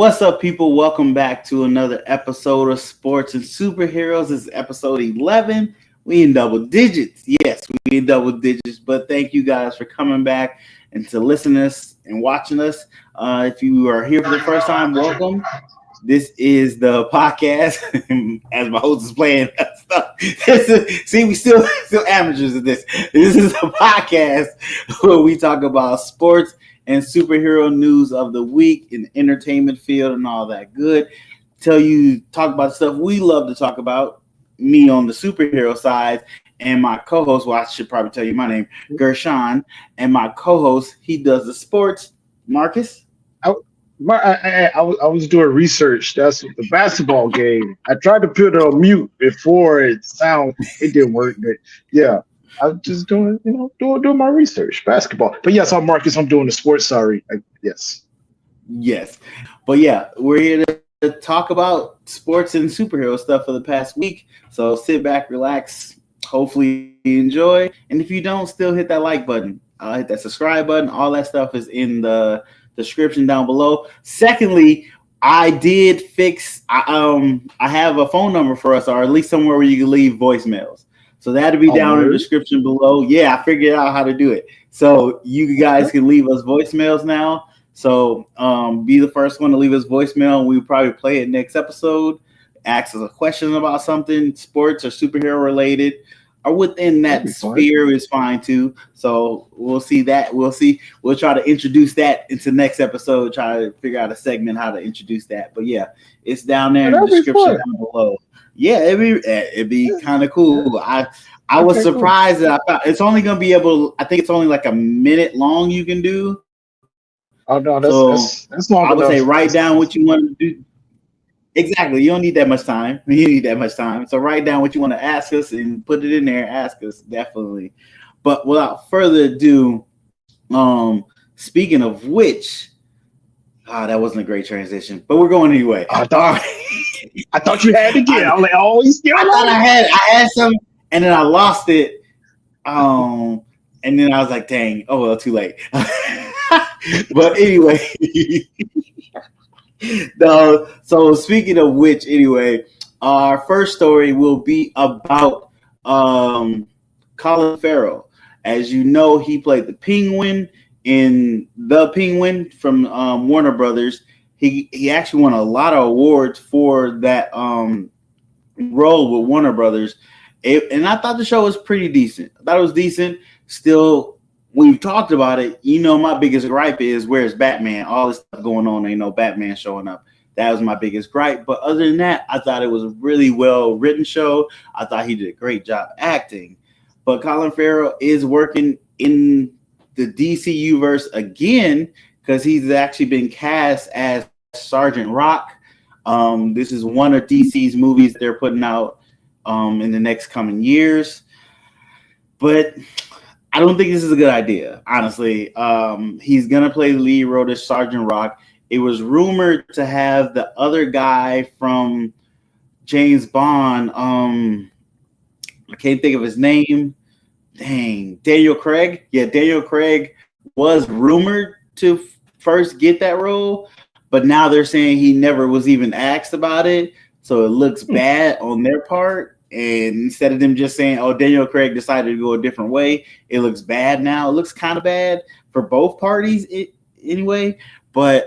What's up, people? Welcome back to another episode of Sports and Superheroes. This is episode 11. We in double digits. Yes, we in double digits. But thank you guys for coming back and to listen to us and watching us. If you are here for the first time, welcome. This is the podcast. As my host is playing stuff. See, we still amateurs at this. This is a podcast where we talk about sports and superhero news of the week in the entertainment field and all that good. Talk about stuff we love to talk about. Me on the superhero side, and my co-host, well, I should probably tell you my name, Gershon, and my co-host, he does the sports. Marcus? I was doing research. That's the basketball game. I tried to put it on mute before it didn't work, but yeah. I'm just doing my research, basketball. But yes, I'm Marcus. I'm doing the sports. Sorry. Yes. But yeah, we're here to talk about sports and superhero stuff for the past week. So sit back, relax. Hopefully you enjoy. And if you don't, still hit that like button. Hit that subscribe button. All that stuff is in the description down below. Secondly, I did fix. I have a phone number for us, or at least somewhere where you can leave voicemails. So that'll be down in the description below. Yeah, I figured out how to do it. So you guys can leave us voicemails now. So be the first one to leave us voicemail, and we'll probably play it next episode. Ask us a question about something, sports or superhero related, or within that sphere is fine too. So we'll see that. We'll try to introduce that into next episode. Try to figure out a segment how to introduce that. But yeah, it's down there in the description down below. Yeah, it'd be kind of cool. I was surprised that I thought it's only gonna be able. I think it's only like a minute long. You can do. Oh no, that's long. I would say write down what you want to do. Exactly, you don't need that much time. So write down what you want to ask us and put it in there. Ask us definitely. But without further ado, speaking of which. That wasn't a great transition, but we're going anyway. I thought you had to get. I'm like, oh, he's still. I thought I had some, and then I lost it. And then I was like, dang, oh well, too late. But anyway, so speaking of which, anyway, our first story will be about Colin Farrell. As you know, he played the Penguin in The Penguin from Warner Brothers. He actually won a lot of awards for that role with Warner Brothers. And I thought the show was pretty decent. I thought it was decent. Still, we've talked about it. You know, my biggest gripe is where's Batman? All this stuff going on, ain't no Batman showing up. That was my biggest gripe. But other than that, I thought it was a really well-written show. I thought he did a great job acting. But Colin Farrell is working in the DC verse again because he's actually been cast as Sergeant Rock. This is one of DC's movies they're putting out in the next coming years. But I don't think this is a good idea, honestly. He's going to play the lead role as Sergeant Rock. It was rumored to have the other guy from James Bond. I can't think of his name. Dang, Daniel Craig. Yeah, Daniel Craig was rumored to first get that role, but now they're saying he never was even asked about it. So it looks bad on their part. And instead of them just saying, oh, Daniel Craig decided to go a different way, it looks bad now. It looks kind of bad for both parties anyway. But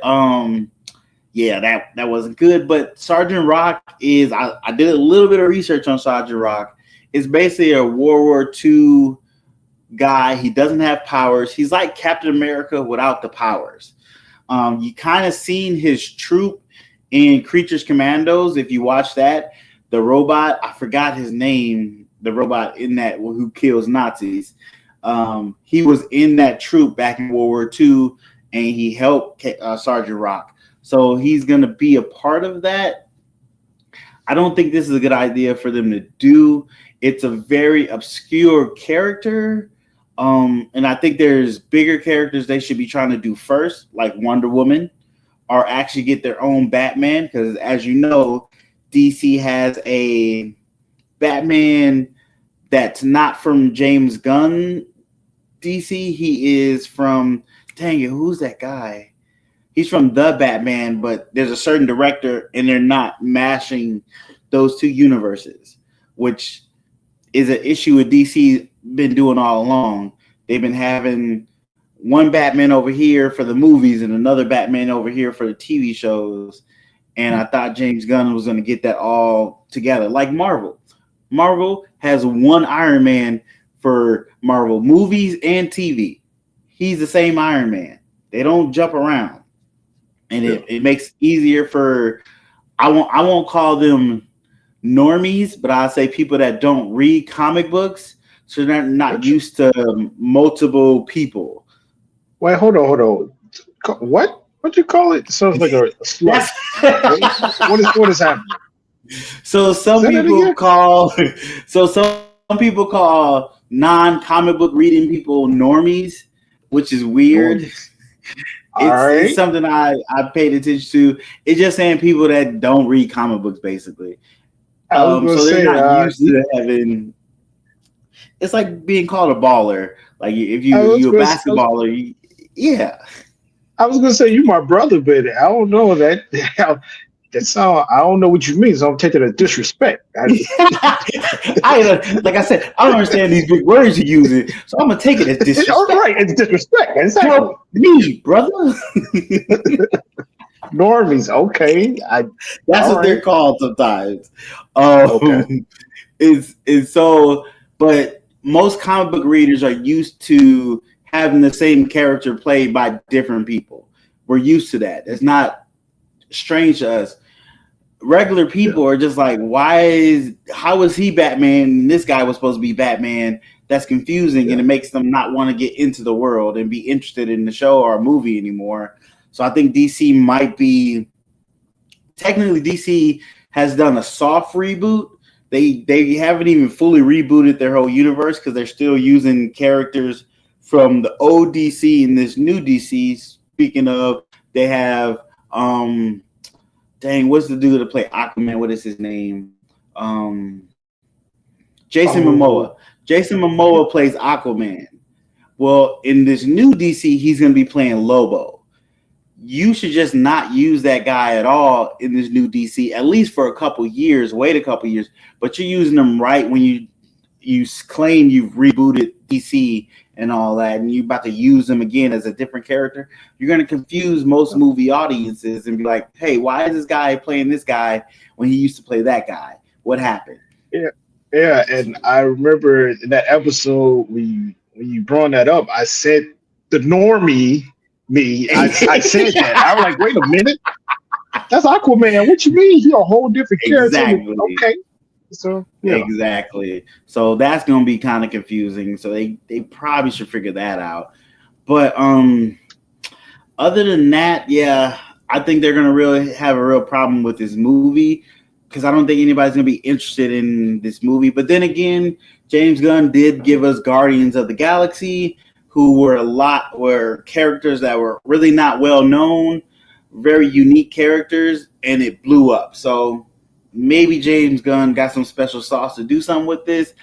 yeah, that wasn't good. But Sergeant Rock is, I did a little bit of research on Sergeant Rock. It's basically a World War II guy. He doesn't have powers. He's like Captain America without the powers. You kind of seen his troop in Creatures Commandos. If you watch that, the robot, I forgot his name, the robot in that who kills Nazis. He was in that troop back in World War II, and he helped Sergeant Rock. So he's going to be a part of that. I don't think this is a good idea for them to do. It's a very obscure character. And I think there's bigger characters they should be trying to do first, like Wonder Woman, or actually get their own Batman. Because as you know, DC has a Batman that's not from James Gunn DC. He is from, dang it, who's that guy? He's from the Batman, but there's a certain director, and they're not mashing those two universes, which is an issue with DC been doing all along. They've been having one Batman over here for the movies and another Batman over here for the TV shows. And I thought James Gunn was going to get that all together, like Marvel. Marvel has one Iron Man for Marvel movies and TV. He's the same Iron Man. They don't jump around, and it makes it easier for I won't call them normies, but I'll say people that don't read comic books, so they're not used to multiple people. Wait, hold on. What? What'd you call it? Sounds like a slut. what is happening? So some people call non-comic book reading people normies, which is weird. It's something I paid attention to. It's just saying people that don't read comic books, basically. So they're not used to having. It's like being called a baller. Like if you're a basketballer, yeah. I was gonna say you my brother, but I don't know that. I don't know what you mean. So I'm taking a disrespect. Like I said, I don't understand these big words you're using, so I'm gonna take it as disrespect. All right, it's disrespect. Exactly. Tell me, brother. Normies, okay. That's what they're called sometimes. Okay. Is so, but most comic book readers are used to having the same character played by different people. We're used to that. It's not strange to us. Regular people are just like, how is he Batman and this guy was supposed to be Batman? That's confusing, and it makes them not want to get into the world and be interested in the show or a movie anymore. So I think DC might be technically DC has done a soft reboot. They haven't even fully rebooted their whole universe because they're still using characters from the old DC and this new DC. Speaking of, they have what's the dude that play Aquaman? What is his name? Jason Momoa. Jason Momoa plays Aquaman. Well, in this new DC, he's going to be playing Lobo. You should just not use that guy at all in this new DC, at least for a couple years. Wait a couple years, but you're using them right when you claim you've rebooted DC and all that, and you're about to use them again as a different character. You're going to confuse most movie audiences and be like, hey, why is this guy playing this guy when he used to play that guy? What happened? Yeah, and I remember in that episode when you brought that up, I said the normie I said that. I was like, wait a minute. That's Aquaman. What you mean? He's a whole different character. Exactly. Okay. So yeah. Exactly. So that's gonna be kind of confusing. So they probably should figure that out. But other than that, yeah, I think they're gonna really have a real problem with this movie because I don't think anybody's gonna be interested in this movie. But then again, James Gunn did give us Guardians of the Galaxy, who were characters that were really not well known, very unique characters, and it blew up. So maybe James Gunn got some special sauce to do something with this.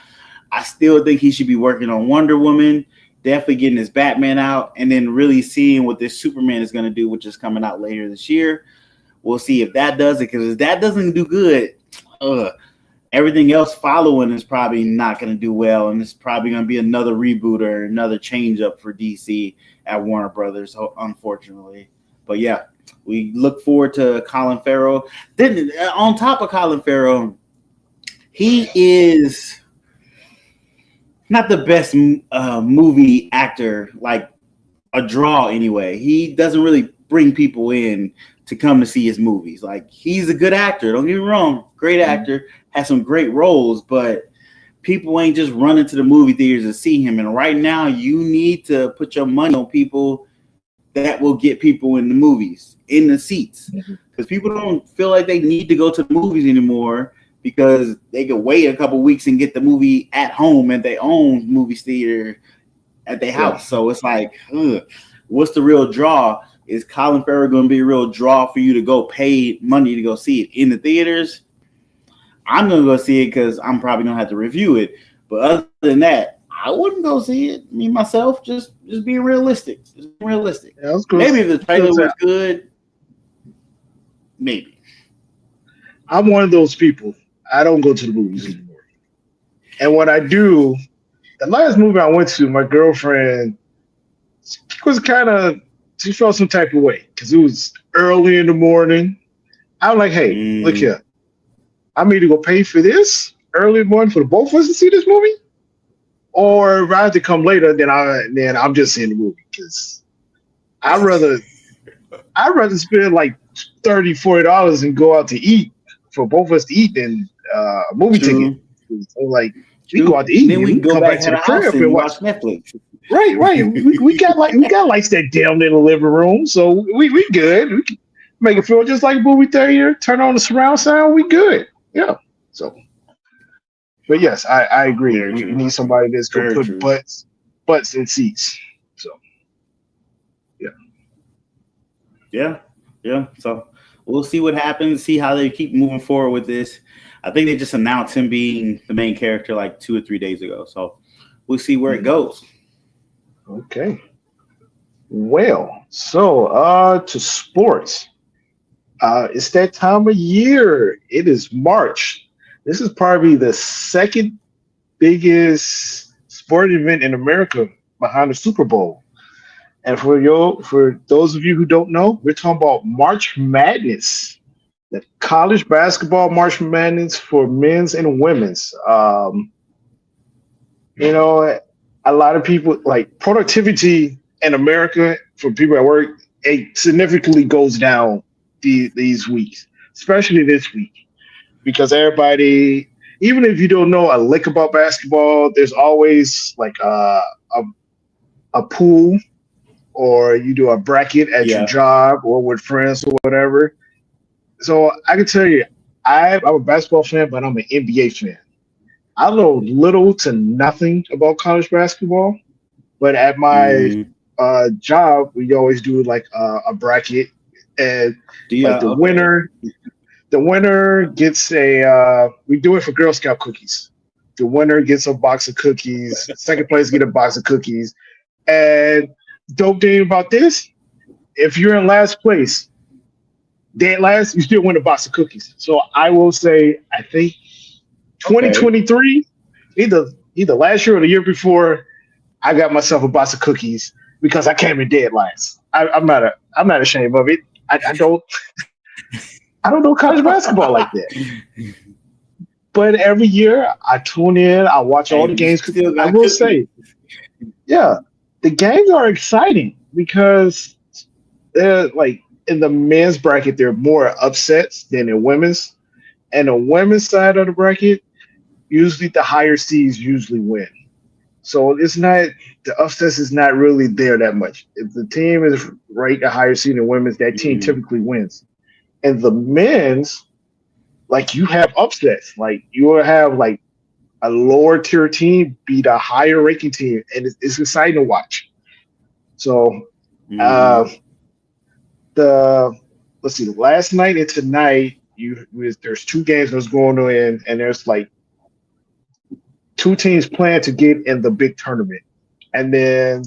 I still think he should be working on Wonder Woman, definitely getting his Batman out, and then really seeing what this Superman is going to do, which is coming out later this year. We'll see if that does it, because if that doesn't do good, everything else following is probably not going to do well, and it's probably going to be another reboot or another change up for DC at Warner Brothers, unfortunately. But yeah, we look forward to Colin Farrell. Then on top of Colin Farrell, he is not the best movie actor, like a draw anyway. He doesn't really bring people in to come to see his movies. Like, he's a good actor, don't get me wrong, great actor, has some great roles, but people ain't just running to the movie theaters to see him. And right now, you need to put your money on people that will get people in the movies, in the seats. Because people don't feel like they need to go to the movies anymore because they can wait a couple weeks and get the movie at home at their own movie theater at their house. So it's like, what's the real draw? Is Colin Farrell going to be a real draw for you to go pay money to go see it in the theaters? I'm going to go see it because I'm probably going to have to review it. But other than that, I wouldn't go see it. Me, myself, just being realistic. Yeah, maybe if the trailer was good, maybe. I'm one of those people. I don't go to the movies anymore. And when I do, the last movie I went to, my girlfriend was she felt some type of way because it was early in the morning. I'm like, hey, look here. I'm either going to pay for this early in the morning for the both of us to see this movie, or if I have to come later, then I'm just seeing the movie because I'd rather spend like $30-$40 and go out to eat for both of us to eat than a movie ticket. So like we go out to eat, then we can go come back to to the the house crib and and watch Netflix. Right. We got lights that dim in the living room, so we good. We can make it feel just like a movie theater. Turn on the surround sound. We good. Yeah. So, but yes, I agree. Very We true. need somebody that's gonna Very put true. butts in seats. So, Yeah. So we'll see what happens. See how they keep moving forward with this. I think they just announced him being the main character like 2 or 3 days ago. So we'll see where it goes. Okay. Well, so to sports. It's that time of year. It is March. This is probably the second biggest sport event in America behind the Super Bowl. And for those of you who don't know, we're talking about March Madness, the college basketball March Madness for men's and women's. A lot of people like productivity in America for people at work. It significantly goes down these weeks, especially this week, because everybody, even if you don't know a lick about basketball, there's always like a pool, or you do a bracket at your job or with friends or whatever. So I can tell you, I'm a basketball fan, but I'm an NBA fan. I know little to nothing about college basketball, but at my job, we always do like a bracket, and like the winner gets we do it for Girl Scout cookies. The winner gets a box of cookies. Second place get a box of cookies. And dope thing about this, if you're in last place, dead last, you still win a box of cookies. So I will say, I think 2023, either last year or the year before, I got myself a box of cookies because I came in dead last. I'm not ashamed of it. I don't know college basketball like that. But every year I tune in, I watch all the games. I will say, yeah, the games are exciting because they're like in the men's bracket, there are more upsets than in women's. And the women's side of the bracket, usually the higher seeds usually win. So it's not, the upsets is not really there that much. If the team is ranked a higher seed in women's, that team typically wins. And the men's, like you have upsets. Like you will have like a lower tier team beat a higher ranking team, and it's exciting to watch. So let's see, last night and tonight, there's 2 games that's going on, and there's like 2 teams playing to get in the big tournament. And then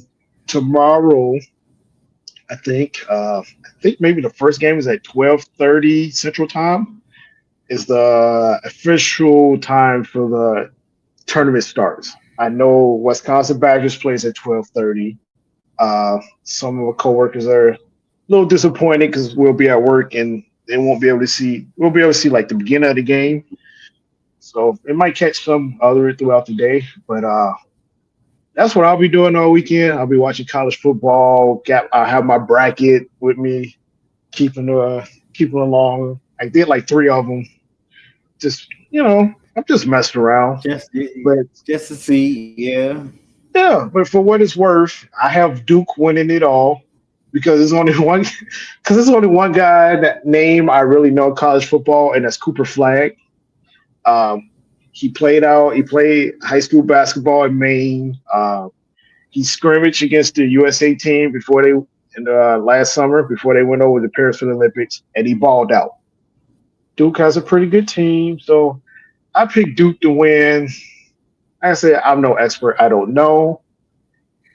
tomorrow, I think maybe the first game is at 12:30 Central Time. Is the official time for the tournament starts. I know Wisconsin Badgers plays at 12:30. Some of our coworkers are a little disappointed because we'll be at work and they won't be able to see. We'll be able to see like the beginning of the game, so it might catch some other throughout the day. But that's what I'll be doing all weekend. I'll be watching college football. I have my bracket with me, keeping along. I did like 3 of them. Just I'm just messing around. Just to see, yeah. Yeah, but for what it's worth, I have Duke winning it all because there's only one guy that name I really know college football, and that's Cooper Flagg. He played high school basketball in Maine. He scrimmaged against the USA team last summer before they went over to Paris for the Olympics, and he balled out. Duke has a pretty good team, so I picked Duke to win. I said I'm no expert, I don't know.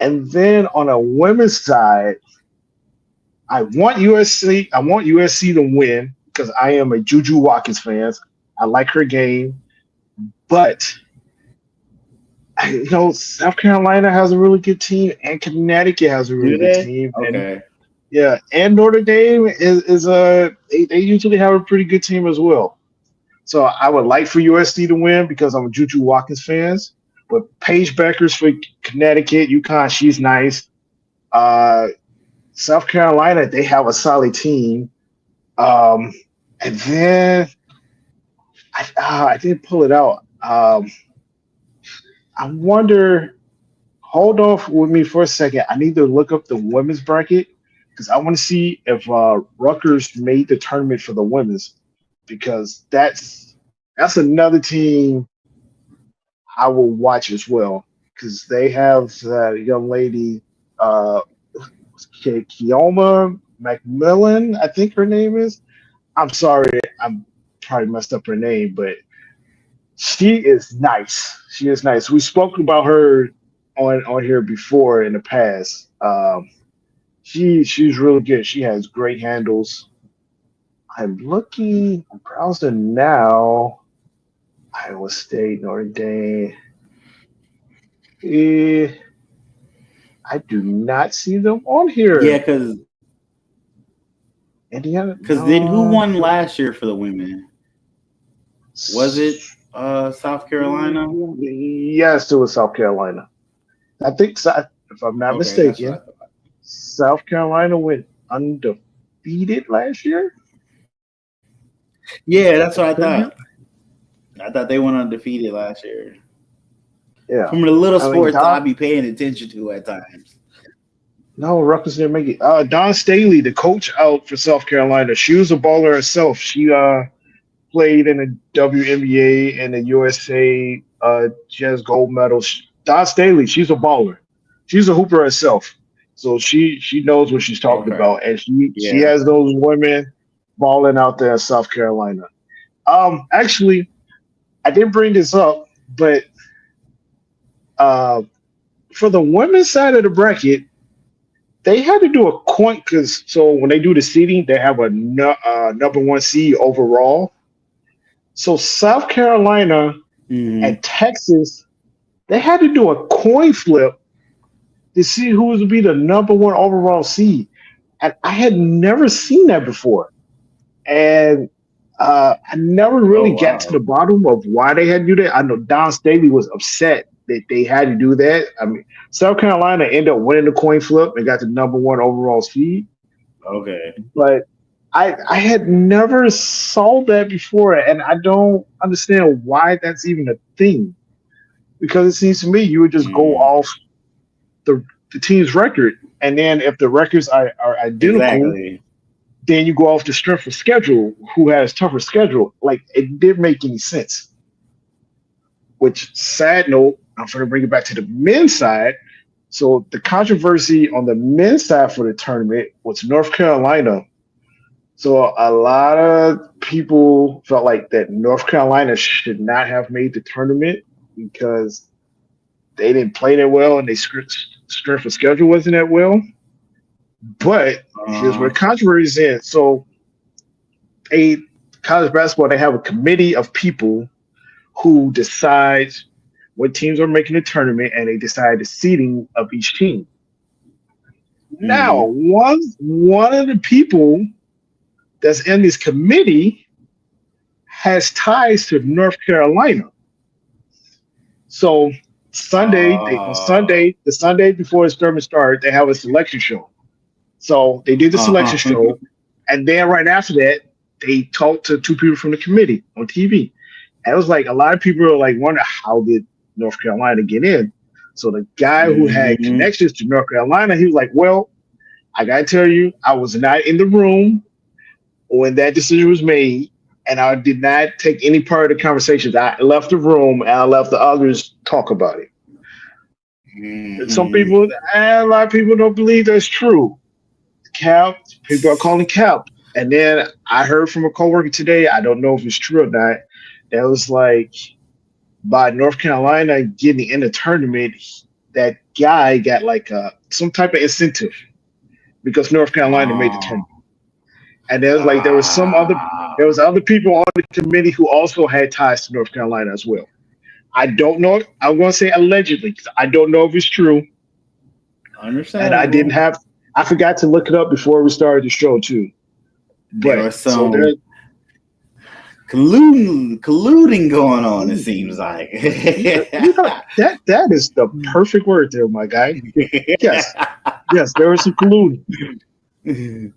And then on a women's side, I want USC to win because I am a Juju Watkins fan. I like her game, but South Carolina has a really good team, and Connecticut has a really Do good they? team, and Okay. yeah, and Notre Dame is a they usually have a pretty good team as well. So I would like for USC to win because I'm a Juju Watkins fans. But Paige Beckers for Connecticut, UConn, she's nice. Uh, South Carolina, they have a solid team. Um, and then I didn't pull it out. I wonder. Hold off with me for a second. I need to look up the women's bracket because I want to see if Rutgers made the tournament for the women's because that's another team I will watch as well because they have that young lady, uh, Keoma McMillan, I think her name is. I'm sorry, I'm probably messed up her name, but she is nice. She is nice. We spoke about her on here before in the past. She's really good. She has great handles. I'm browsing now. Iowa State, Notre Dame. Eh, I do not see them on Yeah, here. because Indiana, then who no. won last year for the women? Was it South Carolina? Yes, it was South Carolina. I think, if I'm not Okay, that's what I mistaken, thought. South Carolina went undefeated last year. Yeah, that's what I Could be. thought. I thought they went undefeated last year. Yeah. From the little I mean, sports that I be paying attention to at times. No, Rutgers didn't make it. Don Staley, the coach out for South Carolina, she was a baller herself. She played in the WNBA and the USA. She has gold medals. Don Staley, she's a baller. She's a hooper herself, so she knows what she's talking Okay. about, and she Yeah. has those women balling out there in South Carolina. Actually, I didn't bring this up, but uh, for the women's side of the bracket, they had to do a coin because so when they do the seeding, they have a number one seed overall. So South Carolina Mm-hmm. and Texas, they had to do a coin flip to see who would be the number one overall seed. And I had never seen that before. And I never Oh really got to the wow. bottom of why they had to do that. I know Don Staley was upset that they had to do that. I mean, South Carolina ended up winning the coin flip and got the number one overall seed. Okay. But I had never saw that before, and I don't understand why that's even a thing. Because it seems to me you would just go Mm. off the team's record, and then if the records are identical, Exactly. then you go off the strength of schedule. Who has tougher schedule? Like it didn't make any sense. Which sad note, I'm going to bring it back to the men's side. So the controversy on the men's side for the tournament was North Carolina. So a lot of people felt like that North Carolina should not have made the tournament because they didn't play that well and their strength of schedule wasn't that well. But here's where Uh, the controversy is in. So a college basketball, they have a committee of people who decides what teams are making the tournament and they decide the seeding of each team. Now, mm-hmm. one of the people that's in this committee has ties to North Carolina. So Uh, The Sunday before the tournament started, they have a selection show. So they did the selection uh-huh. show, and then right after that, they talked to two people from the committee on TV. And it was like a lot of people are like wondering how did North Carolina get in. So the guy who had Mm-hmm. connections to North Carolina, he was like, "Well, I gotta tell you, I was not in the room when that decision was made, and I did not take any part of the conversations. I left the room and I left the others talk about it." And some Mm-hmm. people, a lot of people don't believe that's true. Cap, people are calling Cap. And then I heard from a coworker today, I don't know if it's true or not, that was like by North Carolina getting in the tournament, that guy got like some type of incentive because North Carolina made the Uh, tournament. And there was other people on the committee who also had ties to North Carolina as well. I don't know. I'm going to say allegedly, 'cause I don't know if it's true. And Understandable. I forgot to look it up before we started the show too. There But was so some colluding going on. It seems like. that is the perfect word there, my guy. Yes, yes, there was some colluding.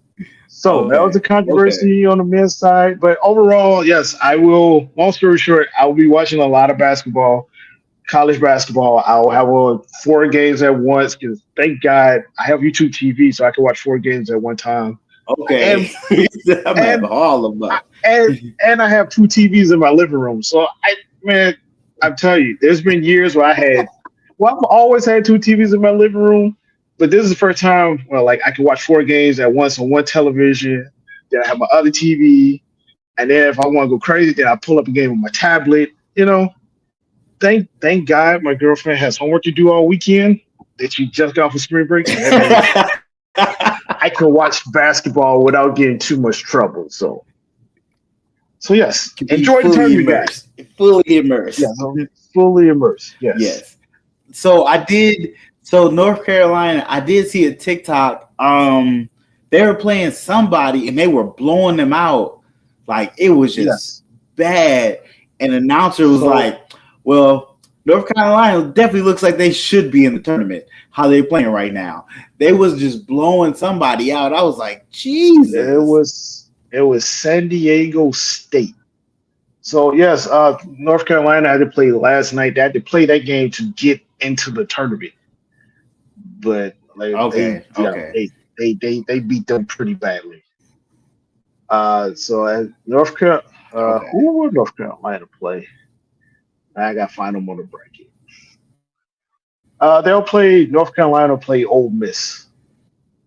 So that was a Okay. Okay. controversy on the men's side. But overall, yes, I will. Long story short, I will be watching a lot of basketball, college basketball. I'll have 4 games at once because thank God I have YouTube TV, so I can watch 4 games at one time. Okay. And I'm having and all of them. and I have 2 TVs in my living room. So man, I'm telling you, there's been years where I've always had 2 TVs in my living room, but this is the first time where like I can watch 4 games at once on one television. Then I have my other TV, and then if I want to go crazy, then I pull up a game on my tablet. Thank God my girlfriend has homework to do all weekend that she just got off of spring break, so that means I can watch basketball without getting too much trouble. So yes, Can be enjoy the fully tournament, guys. immersed. Fully immersed. Yes, I'm fully immersed. Yes. Yes. So I did. So North Carolina, I did see a TikTok. They were playing somebody and they were blowing them out. Like it was Yes. just bad. And the announcer was So like, "Well, North Carolina definitely looks like they should be in the tournament. How they playing right now? They was just blowing somebody out. I was like, Jesus." it was San Diego State. So yes, North Carolina had to play last night. They had to play that game to get into the tournament. But like Okay. Okay. they beat them pretty badly. So North Carolina, Okay. who will North Carolina play? I got to find them on the bracket. North Carolina play Ole Miss,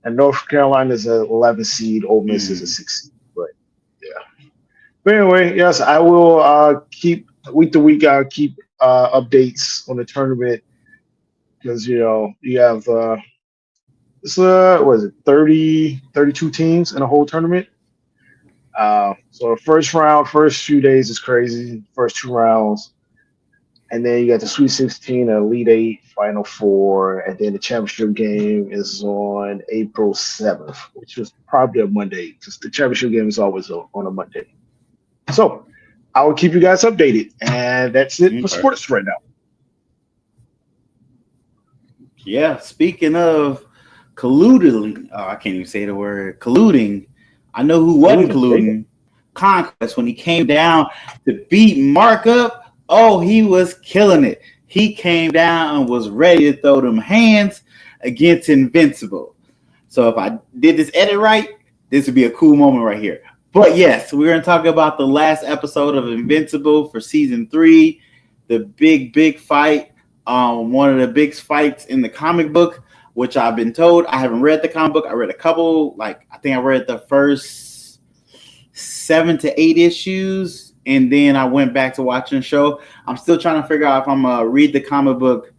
and North Carolina is an 11 seed. Ole Miss is a Mm. 6 seed. But yeah. But anyway, yes, I will keep week to week. I'll keep updates on the tournament because you have what is it 32 teams in a whole tournament. So the first round, first few days is crazy. First 2 rounds. And then you got the Sweet 16, Elite 8, Final Four, and then the championship game is on April 7th, which is probably a Monday because the championship game is always on a Monday. So I will keep you guys updated. And that's it for Okay. sports right now. Yeah. Speaking of colluding, I can't even say the word colluding. I know who wasn't colluding. Conquest when he came down to beat Mark up. Oh, he was killing it. He came down and was ready to throw them hands against Invincible. So if I did this edit right, this would be a cool moment right here. But yes, we're going to talk about the last episode of Invincible for season 3, the big fight. One of the big fights in the comic book, which I've been told. I haven't read the comic book. I read a couple. I think I read the first 7 to 8 issues. And then I went back to watching the show. I'm still trying to figure out if I'm going to read the comic book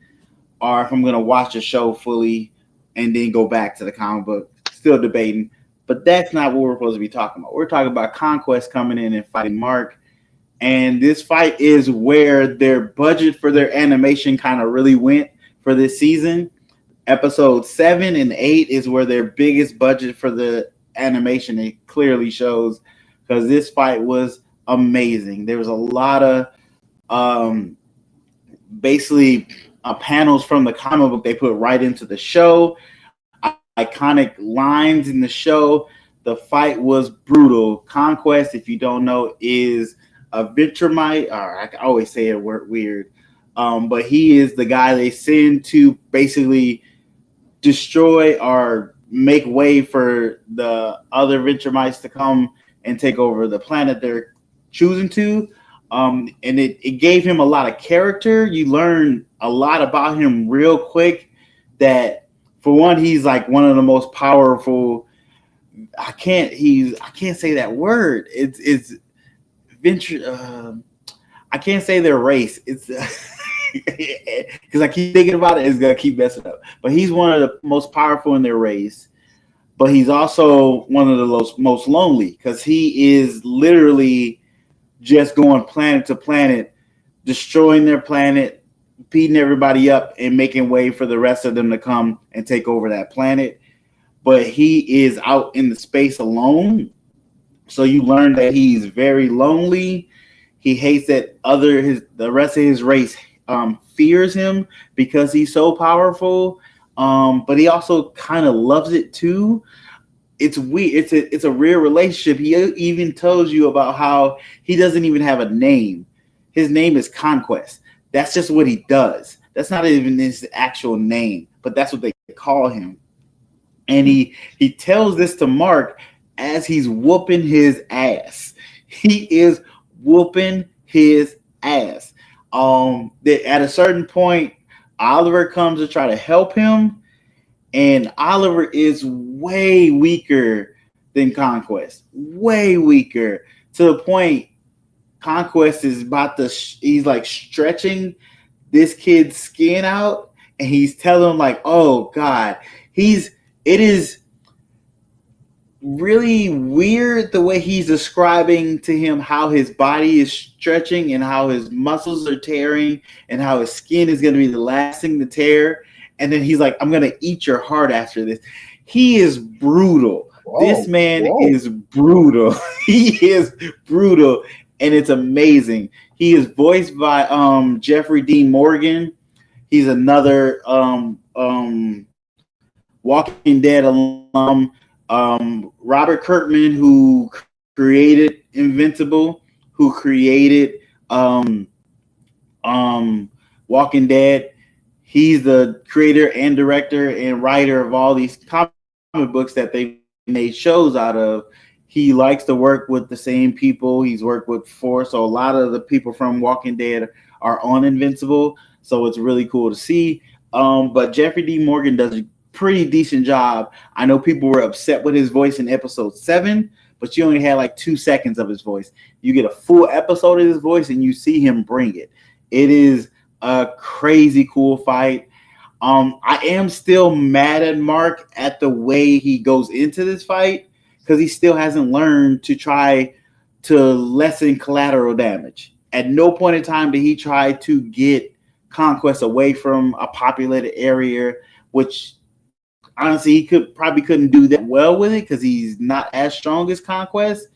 or if I'm going to watch the show fully and then go back to the comic book. Still debating. But that's not what we're supposed to be talking about. We're talking about Conquest coming in and fighting Mark. And this fight is where their budget for their animation kind of really went for this season. Episode 7 and 8 is where their biggest budget for the animation, it clearly shows, because this fight was amazing. There was a lot of basically panels from the comic book they put right into the show. Iconic lines in the show. The fight was brutal. Conquest, if you don't know, is a Ventremite. Or I always say it weird. But he is the guy they send to basically destroy or make way for the other Ventremites to come and take over the planet they're choosing to. And it gave him a lot of character. You learn a lot about him real quick. That for one, he's like one of the most powerful. I can't say that word. It's venture. I can't say their race. It's because I keep thinking about it. It's gonna keep messing up. But he's one of the most powerful in their race. but he's also one of the most lonely because he is literally just going planet to planet, destroying their planet, beating everybody up, and making way for the rest of them to come and take over that planet. But he is out in the space alone. So you learn that he's very lonely. He hates that the rest of his race fears him because he's so powerful. But he also kind of loves it too. It's weird. It's a real relationship. He even tells you about how he doesn't even have a name. His name is Conquest. That's just what he does. That's not even his actual name, but that's what they call him. And he tells this to Mark as he's whooping his ass. He is whooping his ass. At a certain point, Oliver comes to try to help him, and Oliver is way weaker than Conquest. Way weaker. To the point Conquest is he's like stretching this kid's skin out, and he's telling him like, oh God, it is really weird the way he's describing to him how his body is stretching and how his muscles are tearing and how his skin is going to be the last thing to tear. And then he's like, I'm going to eat your heart after this. He is brutal. Whoa, this man is brutal. He is brutal. And it's amazing. He is voiced by Jeffrey Dean Morgan. He's another Walking Dead alum. Robert Kirkman, who created Invincible, who created Walking Dead. He's the creator and director and writer of all these comic books that they made shows out of. He likes to work with the same people he's worked with before. So a lot of the people from Walking Dead are on Invincible. So it's really cool to see. But Jeffrey D. Morgan does a pretty decent job. I know people were upset with his voice in episode 7, but you only had like 2 seconds of his voice. You get a full episode of his voice and you see him bring it. It is a crazy cool fight. I am still mad at Mark at the way he goes into this fight because he still hasn't learned to try to lessen collateral damage. At no point in time did he try to get Conquest away from a populated area, which honestly he couldn't do that well with it because he's not as strong as Conquest.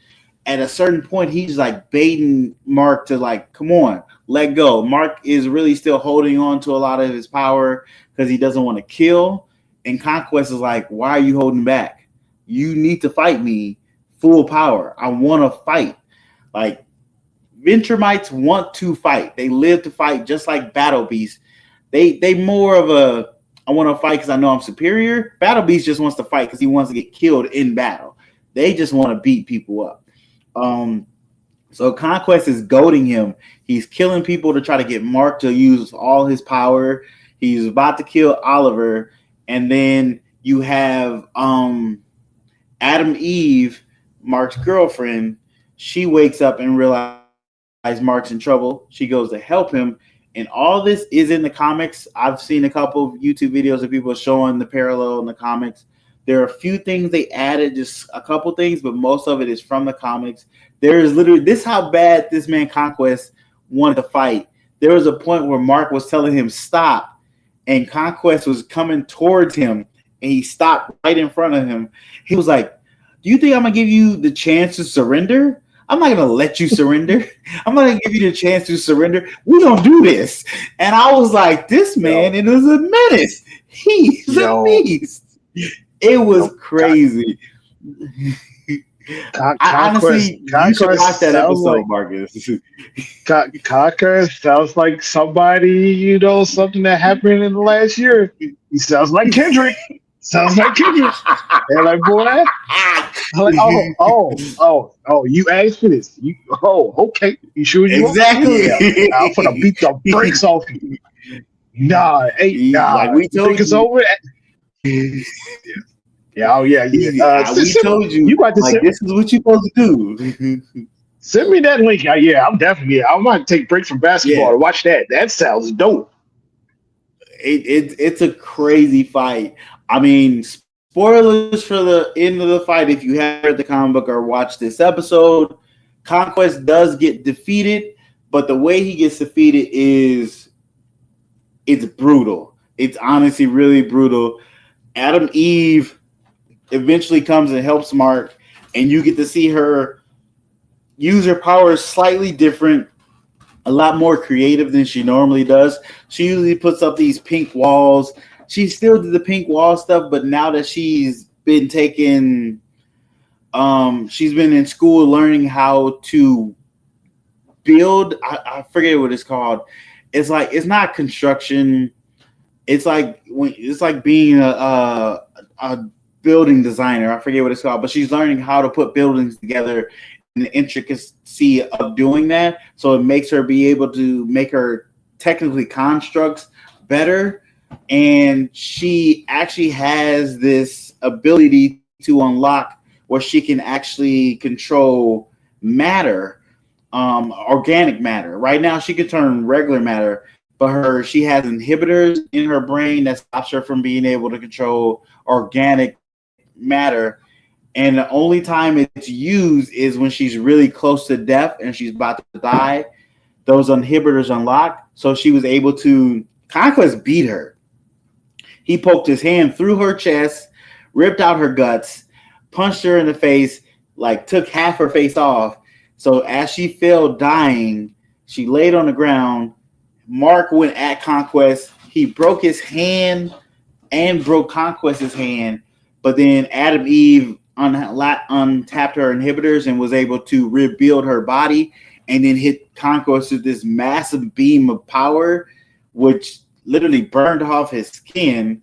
At a certain point, he's like baiting Mark to like, come on, let go. Mark is really still holding on to a lot of his power because he doesn't want to kill. And Conquest is like, why are you holding back? You need to fight me full power. I want to fight. Like, Venturemites want to fight. They live to fight just like Battle Beast. They more of a, I want to fight because I know I'm superior. Battle Beast just wants to fight because he wants to get killed in battle. They just want to beat people up. So Conquest is goading him. He's killing people to try to get Mark to use all his power. He's about to kill Oliver. And then you have Adam Eve, Mark's girlfriend. She wakes up and realizes Mark's in trouble. She goes to help him. And all this is in the comics. I've seen a couple of YouTube videos of people showing the parallel in the comics. There are a few things they added, just a couple things, but most of it is from the comics. There is literally, this is how bad this man Conquest wanted to fight. There was a point where Mark was telling him stop, and Conquest was coming towards him, and he stopped right in front of him. He was like, do you think I'm going to give you the chance to surrender? I'm not going to let you surrender. I'm not going to give you the chance to surrender. We don't do this. And I was like, this man, it is a menace. He's a beast. It was crazy. Honestly, you should watch that episode, Marcus. Conquest sounds like somebody, something that happened in the last year. He sounds like Kendrick. Sounds like Kendrick. And like, boy, I'm like, oh, you asked for this. Okay. You sure you exactly? Yeah. I'm gonna beat the brakes off you. Nah. Like we told you. It's over. Yeah, we told you. You got to this is what you're supposed to do. Send me that link. I might take breaks from basketball to watch that. That sounds dope. It's a crazy fight. I mean, spoilers for the end of the fight. If you haven't read the comic book or watched this episode, Conquest does get defeated, but the way he gets defeated is it's brutal. It's honestly really brutal. Adam Eve eventually comes and helps Mark, and you get to see her use her powers slightly different, a lot more creative than she normally does. She usually puts up these pink walls. She still did the pink wall stuff, but now that she's been she's been in school learning how to build. I forget what it's called. It's like it's not construction. It's like being a building designer. I forget what it's called, but she's learning how to put buildings together and the intricacy of doing that. So it makes her be able to make her technically constructs better. And she actually has this ability to unlock where she can actually control matter, organic matter. Right now, she can turn regular matter, but she has inhibitors in her brain that stops her from being able to control organic matter. And the only time it's used is when she's really close to death and she's about to die. Those inhibitors unlock. So she was able to. Conquest beat her. He poked his hand through her chest, ripped out her guts, punched her in the face, like took half her face off. So as she fell dying, she laid on the ground. Mark went at Conquest. He broke his hand and broke Conquest's hand. But then Adam Eve untapped her inhibitors and was able to rebuild her body and then hit Conquest with this massive beam of power, which literally burned off his skin,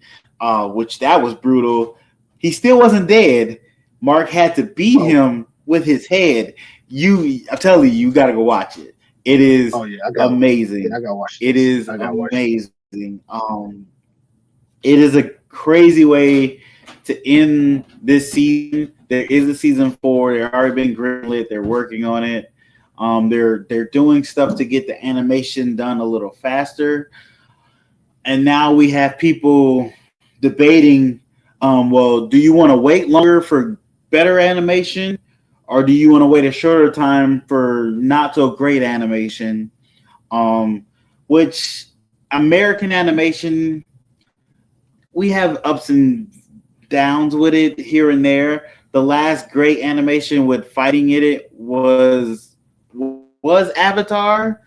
which that was brutal. He still wasn't dead. Mark had to beat him with his head. I'm telling you got to go watch it. It is amazing. Yeah, I gotta watch it. It is amazing. It is a crazy way to end this season. There is a season 4. They've already been greenlit. They're working on it. They're doing stuff to get the animation done a little faster. And now we have people debating, well, do you want to wait longer for better animation, or do you want to wait a shorter time for not so great animation? Which American animation, we have ups and downs with it here and there. The last great animation with fighting in it was Avatar.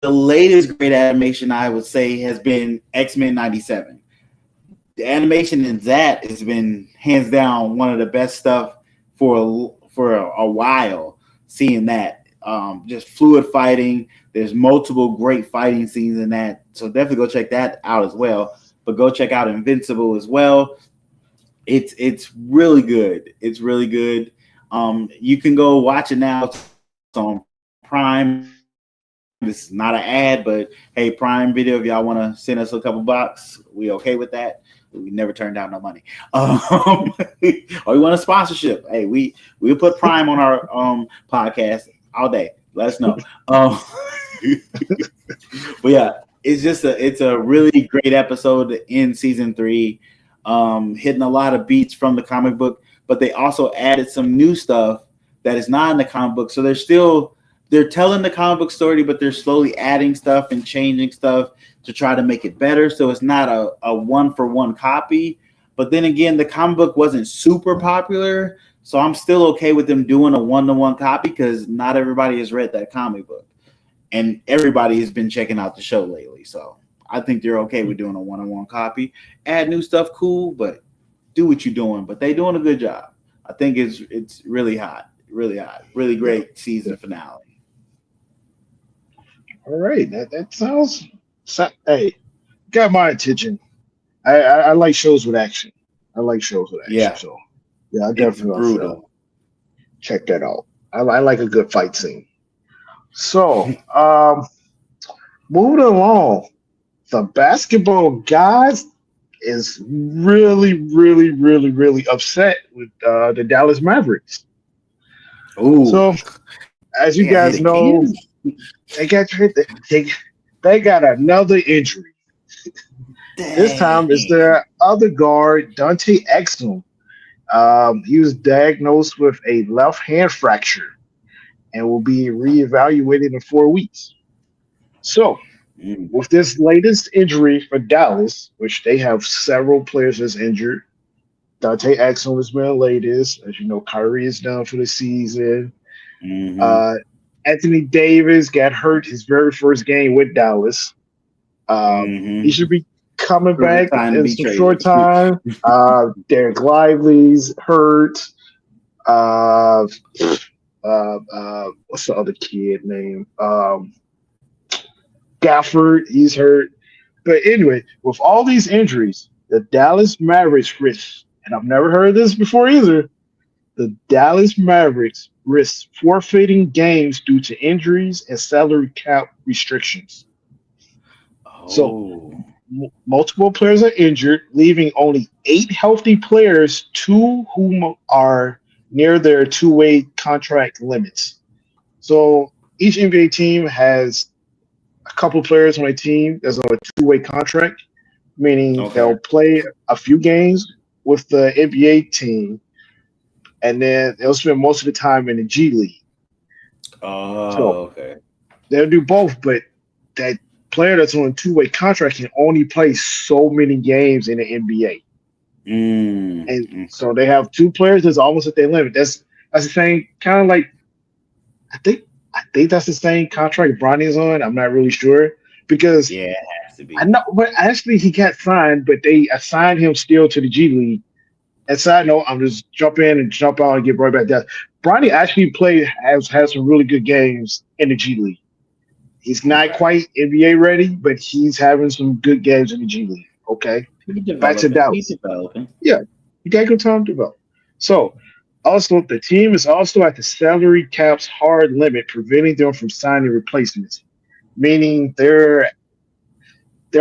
The latest great animation, I would say, has been X-Men 97. The animation in that has been hands down one of the best stuff for a while. Seeing that, just fluid fighting. There's multiple great fighting scenes in that, so definitely go check that out as well. But go check out Invincible as well. It's really good. It's really good. You can go watch it now. It's on Prime. This is not an ad, but hey, Prime Video, if y'all want to send us a couple bucks, we okay with that. We never turn down no money. Or you want a sponsorship? Hey, we'll put Prime on our podcast all day. Let us know. But yeah, it's a really great episode in season 3, hitting a lot of beats from the comic book, but they also added some new stuff that is not in the comic book. So they're telling the comic book story, but they're slowly adding stuff and changing stuff to try to make it better. So it's not a one-for-one copy. But then again, the comic book wasn't super popular. So I'm still okay with them doing a one-to-one copy because not everybody has read that comic book. And everybody has been checking out the show lately. So I think they're okay with doing a one-on-one copy. Add new stuff, cool, but do what you're doing. But they're doing a good job. I think it's really hot. Really hot. Really great season finale. All right, that sounds. Hey, got my attention. I like shows with action. Yeah. So yeah, I definitely will check that out. I like a good fight scene. So moving along, the basketball guys is really, really, really, really upset with the Dallas Mavericks. Oh, so as you guys know. They got another injury. Dang. This time it's their other guard, Dante Exum. He was diagnosed with a left hand fracture and will be reevaluated in 4 weeks. So, Mm, with this latest injury for Dallas, which they have several players that's injured, Dante Exum has been the latest. As you know, Kyrie is done for the season. mm-hmm, Uh, Anthony Davis got hurt his very first game with Dallas. He should mm-hmm. be coming Perfect back time to in be some short traded. time. Derek Lively's hurt. Uh, what's the other kid name? Gafford, he's hurt. But anyway, with all these injuries, the Dallas Mavericks risk, and I've never heard this before either, the Dallas Mavericks risk forfeiting games due to injuries and salary cap restrictions. So Oh, multiple players are injured, leaving only 8 healthy players, 2 whom are near their two-way contract limits. So each NBA team has a couple players on a team that's on a two-way contract, meaning okay. they'll play a few games with the NBA team, and then they'll spend most of the time in the G League. So Oh, okay. they'll do both, but that player that's on a two-way contract can only play so many games in the NBA. And Okay. so they have 2 players that's almost at their limit. That's the same kind of like I think I think that's the same contract Bronny's on. I'm not really sure because Yeah, it has to I be. know, but actually he got signed, but they assigned him still to the G League. And side note, I'm just jump in and jump out and get right back there. Bronny actually has some really good games in the G League. He's not Okay. quite NBA ready, but he's having some good games in the G League. Okay, He's back to developing. He's Dallas. developing. Yeah, you got good time to develop. So, also, the team is also at the salary cap's hard limit, preventing them from signing replacements. Meaning they're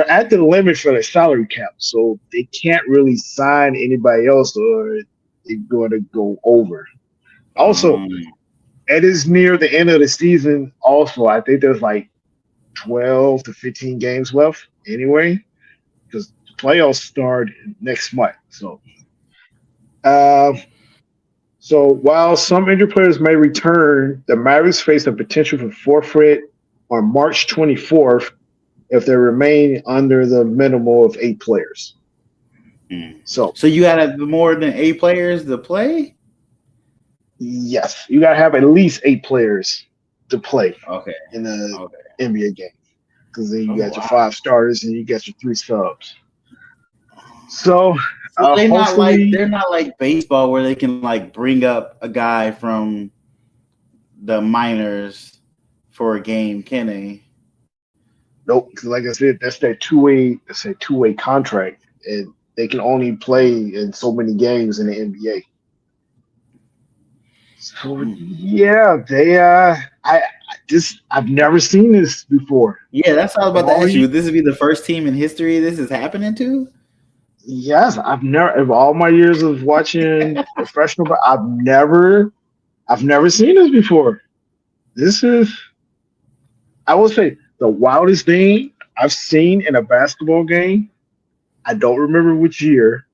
at the limit for the salary cap, so they can't really sign anybody else, or they're going to go over. Also, Um, it is near the end of the season. Also, I think there's like 12 to 15 games left anyway, because the playoffs start next month. Uh, so while some injured players may return, the Mavericks face a potential for forfeit on March 24th if they remain under the minimal of 8 players. So so you gotta have more than 8 players to play? yes, you got to have at least 8 players to play Okay. in the Okay. NBA game because then you Oh got your wow. 5 starters and you got your 3 subs. So So hopefully, they're not like baseball where they can like bring up a guy from the minors for a game, can they? nope. 'Cause like I said, that's a two-way contract, and they can only play in so many games in the NBA. So Hmm. yeah, I've never seen this before. Yeah, that's what I was Of about to all ask you. you, Would this be the first team in history this is happening to? yes, I've never of all my years of watching professional, but I've never seen this before. This is, I will say, the wildest thing I've seen in a basketball game. I don't remember which year,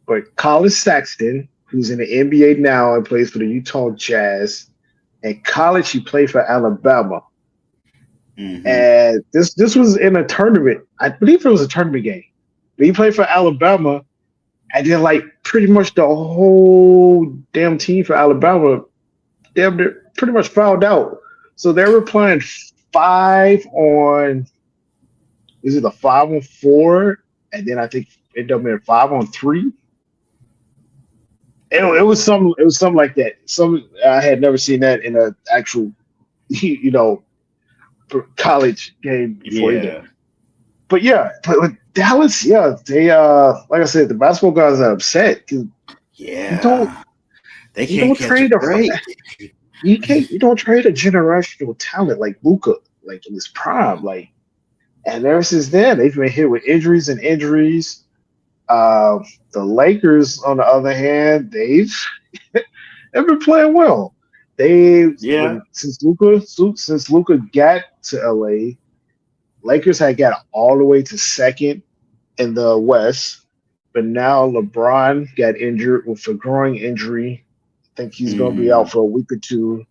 but Colin Saxton, who's in the NBA now and plays for the Utah Jazz, in college he played for Alabama. Mm-hmm. And this was in a tournament. I believe it was a tournament game. But he played for Alabama, and then like pretty much the whole damn team for Alabama, they're pretty much fouled out. So they were playing 5 on, is it a 5 on 4? And then I think it ended up being 5 on 3. It was something like that. Some I had never seen that in an actual you know college game before either. Yeah. But yeah, but with Dallas, yeah, they like I said, the basketball guys are upset because you don't Yeah. They you can't don't catch a trade a break. you don't trade a generational talent like Luka like in his prime like, and ever since then they've been hit with injuries and injuries. Uh, the Lakers, on the other hand, they've been playing well. They Yeah. when since Luka got to LA, Lakers had got all the way to second in the West. but now LeBron got injured with a growing injury. I think he's going to be out for a week or two.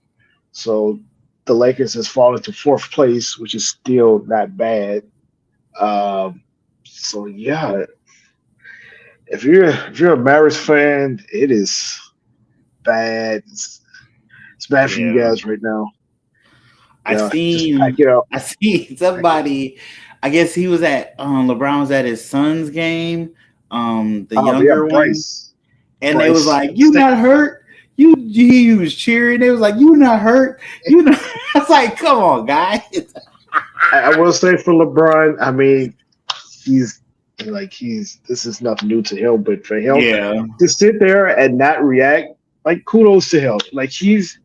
So the Lakers has fallen to fourth place, which is still not bad. So yeah, if you're a Mavericks fan, it is bad. It's bad for you Yeah. guys right now. I Yeah, just pack seen it up. I seen somebody. I guess he was at LeBron was at his son's game, the Oh yeah, younger one, Bryce. and they was Bryce. like, "You not hurt?" He was cheering. They was like, "You not hurt?" You know, I was like, "Come on, guys." I will say for LeBron, I mean, he's this is nothing new to him, but for him Yeah, to sit there and not react, like kudos to him. Like he's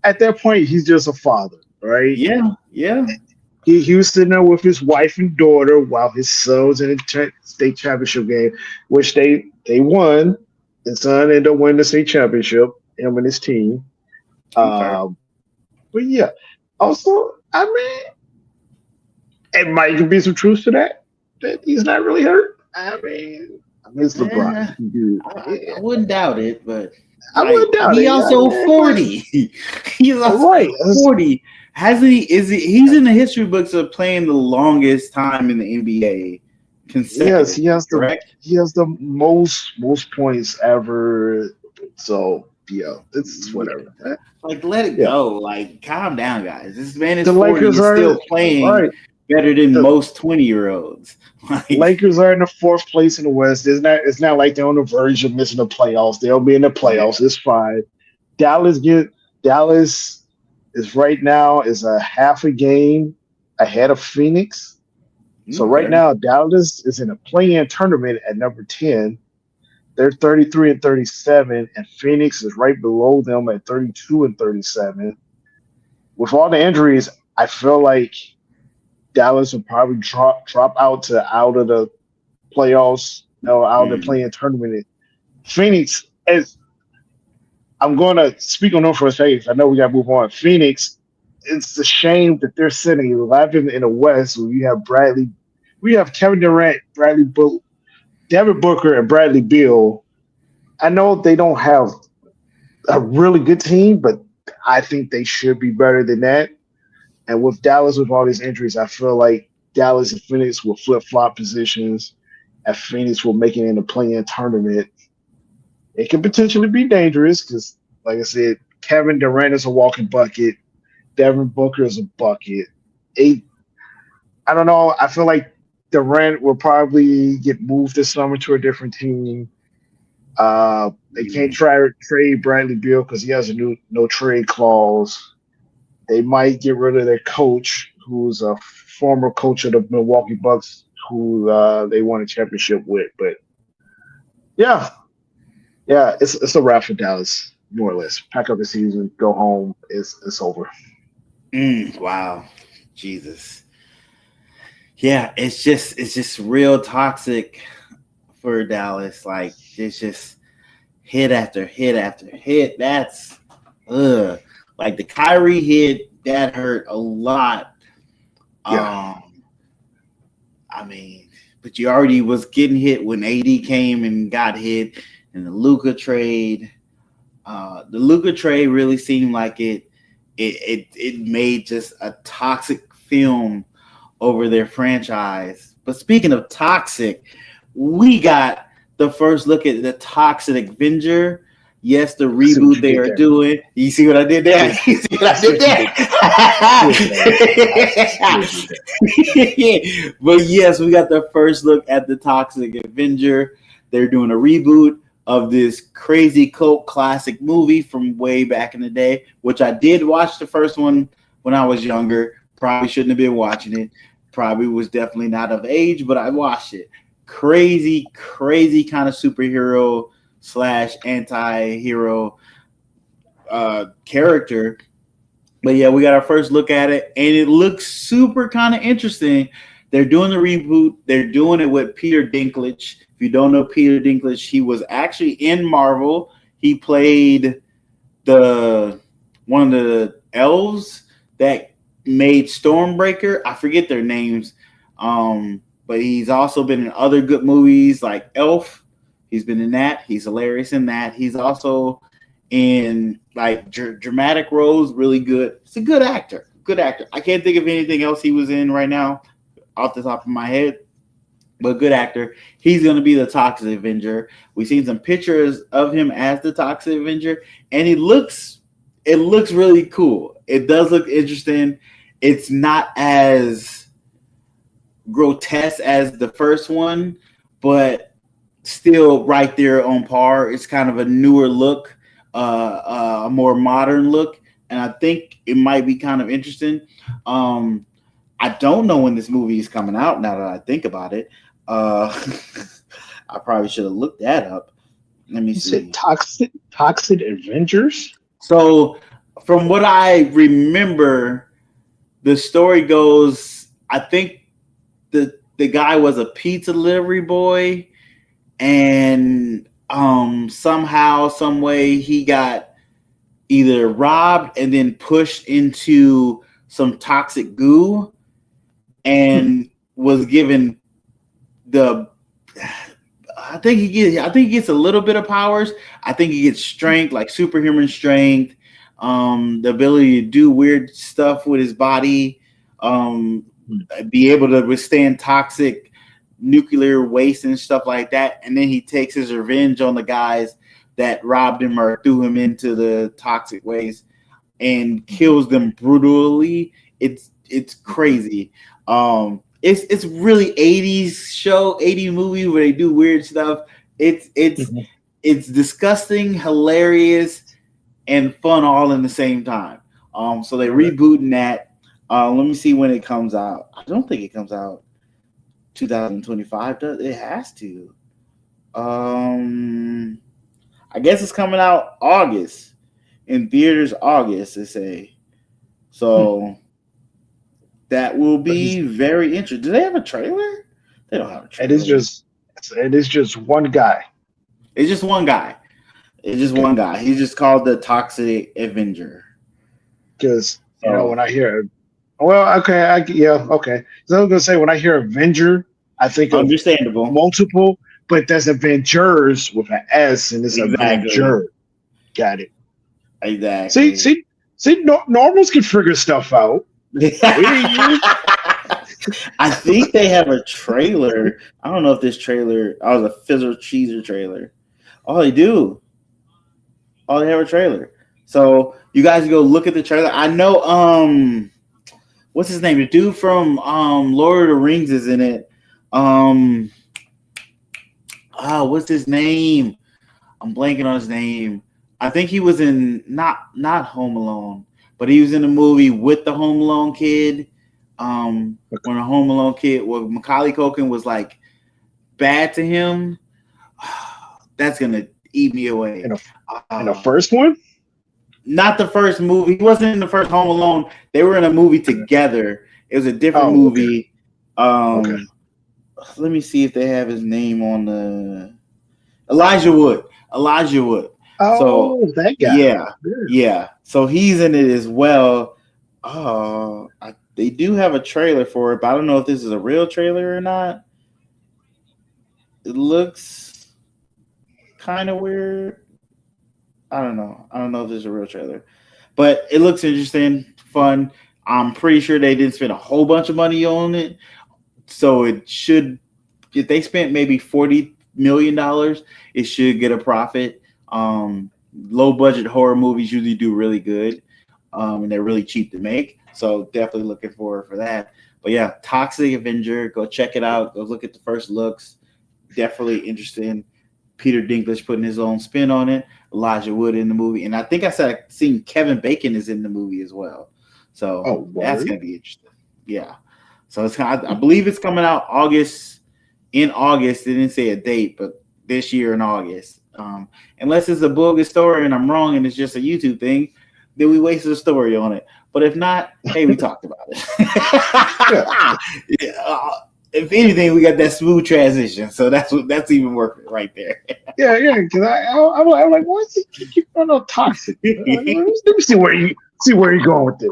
at that point, he's just a father, right? yeah. He was sitting there with his wife and daughter while his son was in the state championship game, which they won. His son ended up winning the state championship, him and his team. Okay. But yeah, also, I mean, it might be some truth to that he's not really hurt. I mean, it's Yeah, LeBron. Dude, I wouldn't doubt it, but I wouldn't doubt he it. also I mean, 40. He's also right. 40. Hasn't he? He's in the history books of playing the longest time in the NBA Yes, consecutively, correct? he has the most points ever. So yeah, it's Yeah. whatever. Like, let it Yeah, go. Like, calm down, guys. This man is the 40 Lakers and are still playing right. better than The most 20-year-olds. Like, Lakers are in the fourth place in the West. It's not like they're on the verge of missing the playoffs. They'll be in the yeah. playoffs. It's fine. Dallas Dallas is right now is a half a game ahead of Phoenix. So right Okay. now Dallas is in a play-in tournament at number 10. They're 33 and 37, and Phoenix is right below them at 32 and 37. With all the injuries, I feel like Dallas will probably drop out of the playoffs, no, out of the Mm. play-in tournament. Phoenix, as I'm going to speak on them for a second. I know we got to move on. Phoenix, it's a shame that they're sitting 11 in the West. Where we have Kevin Durant, Devin Booker, and Bradley Beal. I know they don't have a really good team, but I think they should be better than that. And with Dallas, with all these injuries, I feel like Dallas and Phoenix will flip flop positions, and Phoenix will make it in the play-in tournament. It could potentially be dangerous because, like I said, Kevin Durant is a walking bucket. Devin Booker is a bucket. Eight, I don't know. I feel like Durant will probably get moved this summer to a different team. They can't trade Bradley Beal because he has a no trade clause. They might get rid of their coach, who's a former coach of the Milwaukee Bucks, who they won a championship with. But yeah, it's a wrap for Dallas, more or less. Pack up the season, go home. It's over. Wow. Jesus. Yeah, it's just real toxic for Dallas. Like, it's just hit after hit after hit. That's like the Kyrie hit that hurt a lot. Yeah, I mean, but you already was getting hit when AD came and got hit, and the Luka trade. The Luka trade really seemed like it made just a toxic film over their franchise. But speaking of toxic, we got the first look at the Toxic Avenger. Yes, the I see what reboot you they did are there. doing. You see what I did I there? see, You see what I I see did what you did there. I see what you did. I see what you did. there? But yes, we got the first look at the Toxic Avenger. They're doing a reboot of this crazy cult classic movie from way back in the day, which I did watch the first one when I was younger. Probably shouldn't have been watching it. Probably was definitely not of age, but I watched it. Crazy, crazy kind of superhero slash anti-hero character. But yeah, we got our first look at it, and it looks super kind of interesting. They're doing the reboot. They're doing it with Peter Dinklage. If you don't know Peter Dinklage, he was actually in Marvel. He played the one of the elves that made Stormbreaker. I forget their names, but he's also been in other good movies like Elf. He's been in that. He's hilarious in that. He's also in like dramatic roles, really good. He's a good actor. Good actor. I can't think of anything else he was in right now off the top of my head, but good actor. He's going to be the Toxic Avenger. We've seen some pictures of him as the Toxic Avenger, and it looks really cool. It does look interesting. It's not as grotesque as the first one, but still right there on par. It's kind of a newer look, a more modern look, and I think it might be kind of interesting. I don't know when this movie is coming out. Now that I think about it, I probably should have looked that up. Let me see. Toxic Avengers. So, from what I remember, the story goes, I think the guy was a pizza delivery boy, and somehow, some way, he got either robbed and then pushed into some toxic goo, and was given I think he gets a little bit of powers. I think he gets strength, like superhuman strength, the ability to do weird stuff with his body, be able to withstand toxic nuclear waste and stuff like that. And then he takes his revenge on the guys that robbed him or threw him into the toxic waste and kills them brutally. It's crazy. It's really 80s movie where they do weird stuff. It's disgusting, hilarious, and fun all in the same time. So they rebooting that. Let me see when it comes out. I don't think it comes out 2025. Does it? Has to. I guess it's coming out August in theaters. August, they say. So that will be very interesting. Do they have a trailer? They don't have a trailer. It is just one guy. It's just one guy. He's just called the Toxic Avenger. Because when I hear, okay. So I was gonna say when I hear Avenger, I think understandable of multiple, but there's Avengers with an S, and it's Avenger. Got it. Exactly. See, normals can figure stuff out. I think they have a trailer. I don't know if this trailer. Oh, the Fizzle Cheeser trailer. Oh, they do. Oh, they have a trailer. So you guys go look at the trailer. I know. What's his name? The dude from Lord of the Rings is in it. What's his name? I'm blanking on his name. I think he was in not Home Alone, but he was in a movie with the Home Alone kid. When a Home Alone kid, Macaulay Culkin was like bad to him. That's gonna eat me away. In the first one? Not the first movie. He wasn't in the first Home Alone. They were in a movie together. It was a different movie. Okay. Let me see if they have his name on the Elijah Wood. Oh, so, that guy. Yeah. So he's in it as well. They do have a trailer for it, but I don't know if this is a real trailer or not. It looks kind of weird. I don't know if this is a real trailer, but it looks interesting, fun. I'm pretty sure they didn't spend a whole bunch of money on it, so it should. If they spent maybe $40 million, it should get a profit. Low budget horror movies usually do really good, and they're really cheap to make. So definitely looking forward for that. But yeah, Toxic Avenger, go check it out. Go look at the first looks. Definitely interesting. Peter Dinklage putting his own spin on it. Elijah Wood in the movie, and I think I seen Kevin Bacon is in the movie as well. So that's gonna be interesting. Yeah. So it's I believe it's coming out in August. They didn't say a date, but this year in August. Unless it's a bogus story and I'm wrong and it's just a YouTube thing, then we wasted a story on it. But if not, hey, we talked about it. If anything, we got that smooth transition, so that's even worth it right there. Yeah. Because I'm like, why is he keep on toxic? Let me see where you're going with this.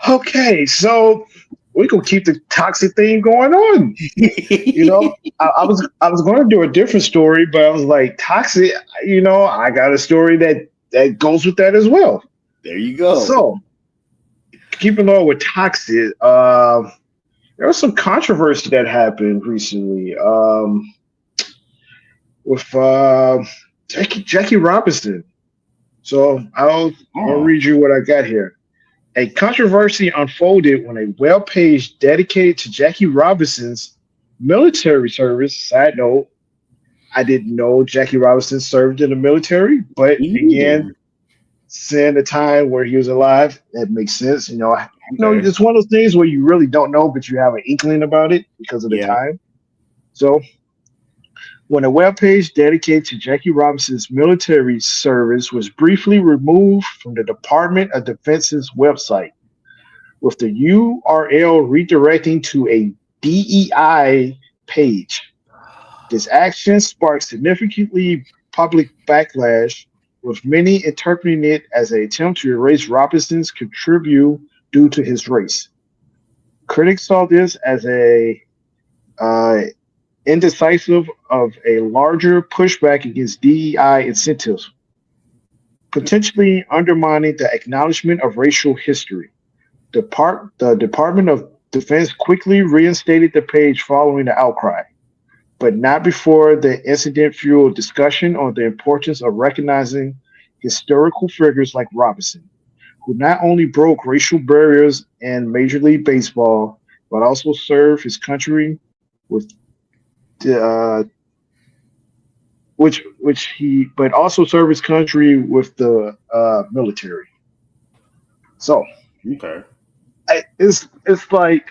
Okay, so we gonna keep the toxic thing going on. You know, I was going to do a different story, but I was like, toxic. You know, I got a story that goes with that as well. There you go. So keeping on with toxic, there was some controversy that happened recently with Jackie Robinson. So I'll Oh. read you what I got here. A controversy unfolded when a web page dedicated to Jackie Robinson's military service. Side note, I didn't know Jackie Robinson served in the military, but Me again, neither. seeing the time where he was alive, that makes sense. Okay. It's one of those things where you really don't know, but you have an inkling about it because of the Yeah. time. So when a webpage dedicated to Jackie Robinson's military service was briefly removed from the Department of Defense's website, with the URL redirecting to a DEI page. This action sparked significantly public backlash, with many interpreting it as an attempt to erase Robinson's contribute due to his race. Critics saw this as a uh, indecisive of a larger pushback against DEI incentives, potentially undermining the acknowledgement of racial history. The Department of Defense quickly reinstated the page following the outcry, but not before the incident fueled discussion on the importance of recognizing historical figures like Robinson, who not only broke racial barriers in Major League Baseball, but also served his country with uh, but also served his country with the military. So Okay. it's like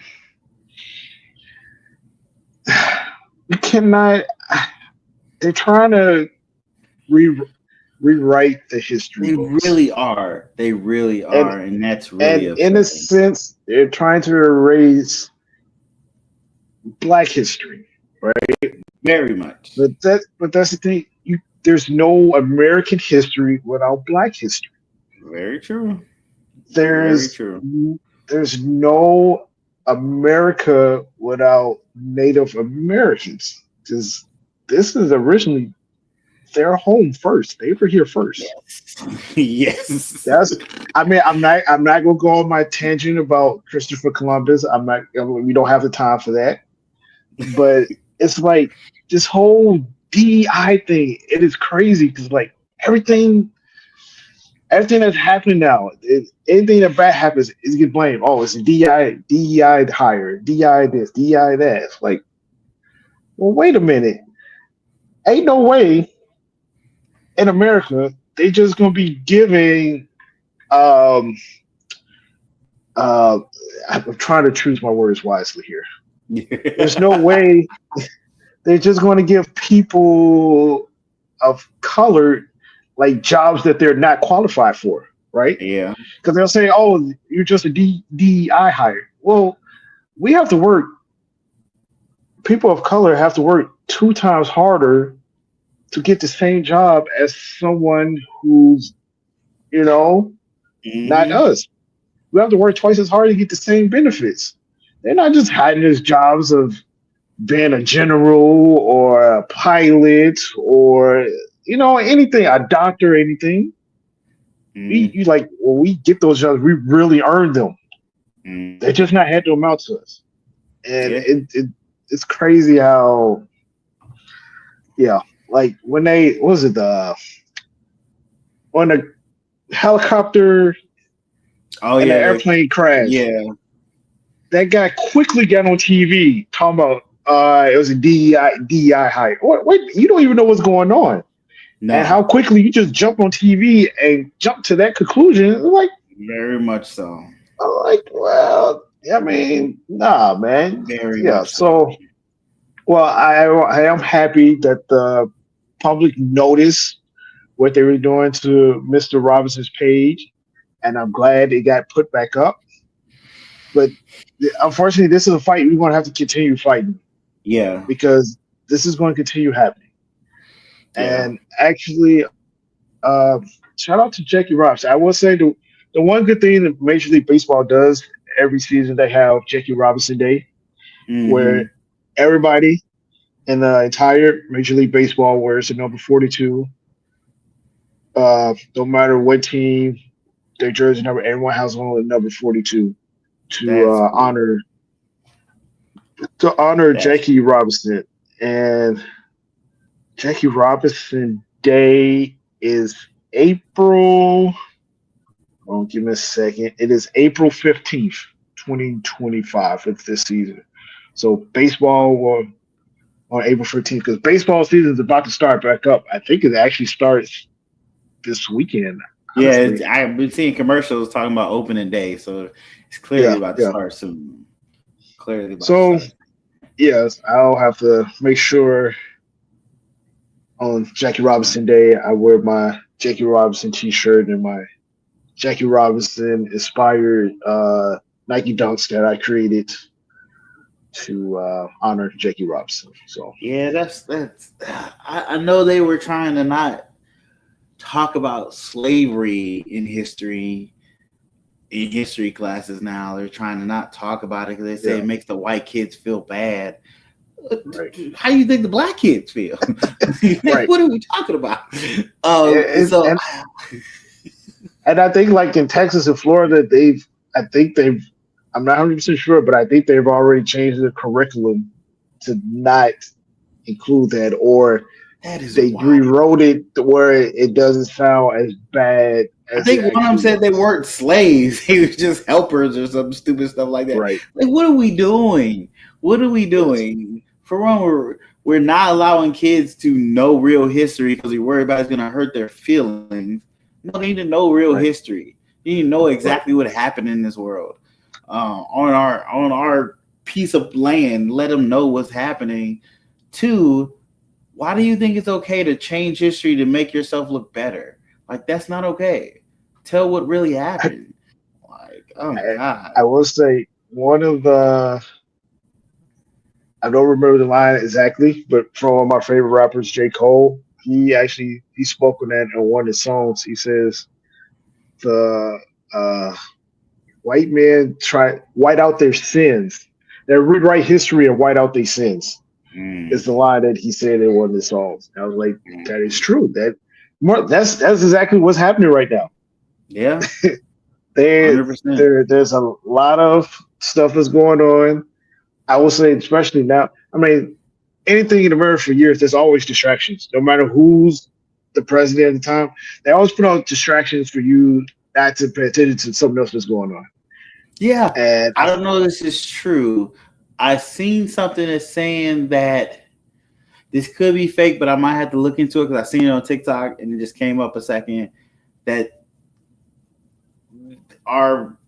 you cannot. They're trying to re, rewrite the history They books, really are. They really and are, and that's really and in a upsetting. sense, they're trying to erase Black history, right? Very much. But that's the thing. There's no American history without Black history. Very true. Very There's true. there's no America without Native Americans. Because this is originally their home first. They were here first. Yes. Yes. That's I mean, I'm not gonna go on my tangent about Christopher Columbus. I'm not we don't have the time for that. But it's like this whole DEI thing, it is crazy because like everything everything that's happening now, anything that bad happens is get blamed. Oh, it's DEI higher, DEI this, DEI that. It's like, well, wait a minute. Ain't no way in America they just gonna be giving um uh I'm trying to choose my words wisely here. There's no way they're just going to give people of color like jobs that they're not qualified for, right? Yeah. Because they'll say, "Oh, you're just a DEI hire." Well, we have to work. People of color have to work 2 times harder to get the same job as someone who's, not Hmm. us. We have to work twice as hard to get the same benefits. They're not just hiding these jobs of being a general or a pilot or anything, a doctor, anything. We Hmm. you like when we get those jobs, we really earn them. They're Hmm. just not handed them out to us, and Yeah. it's crazy how yeah, like when they what was it the when the helicopter Oh and the yeah. airplane crashed, Yeah. that guy quickly got on TV talking about it was a DEI hire. What you don't even know what's going on. And No. how quickly you just jump on TV and jump to that conclusion. Very much so. Well, I mean, nah, man. Very Yeah. much so. So, well, I am happy that the public noticed what they were doing to Mr. Robinson's page, and I'm glad it got put back up. But unfortunately, this is a fight we're going to have to continue fighting Yeah. because this is going to continue happening. Yeah. And actually, uh, shout out to Jackie Robinson. I will say the one good thing that Major League Baseball does, every season they have Jackie Robinson Day, Mm-hmm. where everybody in the entire Major League Baseball wears the number 42. No matter what team, their jersey number, everyone has on the number 42 to That's cool. honor That's Jackie Robinson. And Jackie Robinson Day is April. Oh, give me a second. It is April 15th, 2025 of this season. So baseball will on April 15th because baseball season is about to start back up. I think it actually starts this weekend. Honestly. I've been seeing commercials talking about opening day, so it's clearly about to start soon. Clearly about to start. Yes, I'll have to make sure on Jackie Robinson Day I wear my Jackie Robinson t-shirt and my Jackie Robinson inspired Nike dunks that I created to honor Jackie Robinson. So yeah, that's. I know they were trying to not talk about slavery in history classes. Now they're trying to not talk about it because they say it makes the white kids feel bad. Right. How do you think the black kids feel? Right. What are we talking about? And I think like in Texas and Florida, I'm not 100% sure, but I think they've already changed the curriculum to not include that, or they rewrote it where it doesn't sound as bad as I think one of them said they weren't slaves. They were just helpers or some stupid stuff like that. Right. Like, what are we doing? What are we doing? Yes. For one, we're not allowing kids to know real history because we worry about it's going to hurt their feelings. No, they need to know real history. You need to know exactly what happened in this world. On our piece of land, let them know what's happening. 2, why do you think it's okay to change history to make yourself look better? Like, that's not okay. Tell what really happened. Like, oh my God. I will say one of the, I don't remember the line exactly, but from one of my favorite rappers, J. Cole, he spoke on that in one of his songs. He says the white men white out their sins. They rewrite history and white out their sins. Is the line that he said in one of the songs. I was like, that is true. That's exactly what's happening right now. Yeah. There's a lot of stuff that's going on. I will say, especially now, I mean, anything in America for years, there's always distractions. No matter who's the president at the time, they always put out distractions for you not to pay attention to something else that's going on. Yeah. And I don't know if this is true. I've seen something that's saying that this could be fake, but I might have to look into it because I seen it on TikTok and it just came up a second that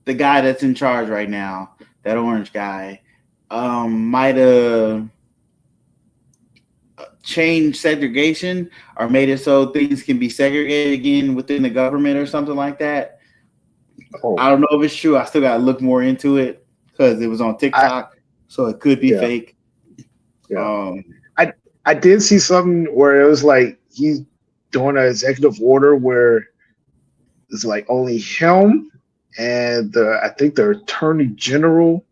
the guy that's in charge right now, that orange guy, might have changed segregation or made it so things can be segregated again within the government or something like that. Oh. I don't know if it's true. I still got to look more into it because it was on TikTok, so it could be fake. Yeah. I did see something where it was like he's doing an executive order where it's like only him and I think the attorney general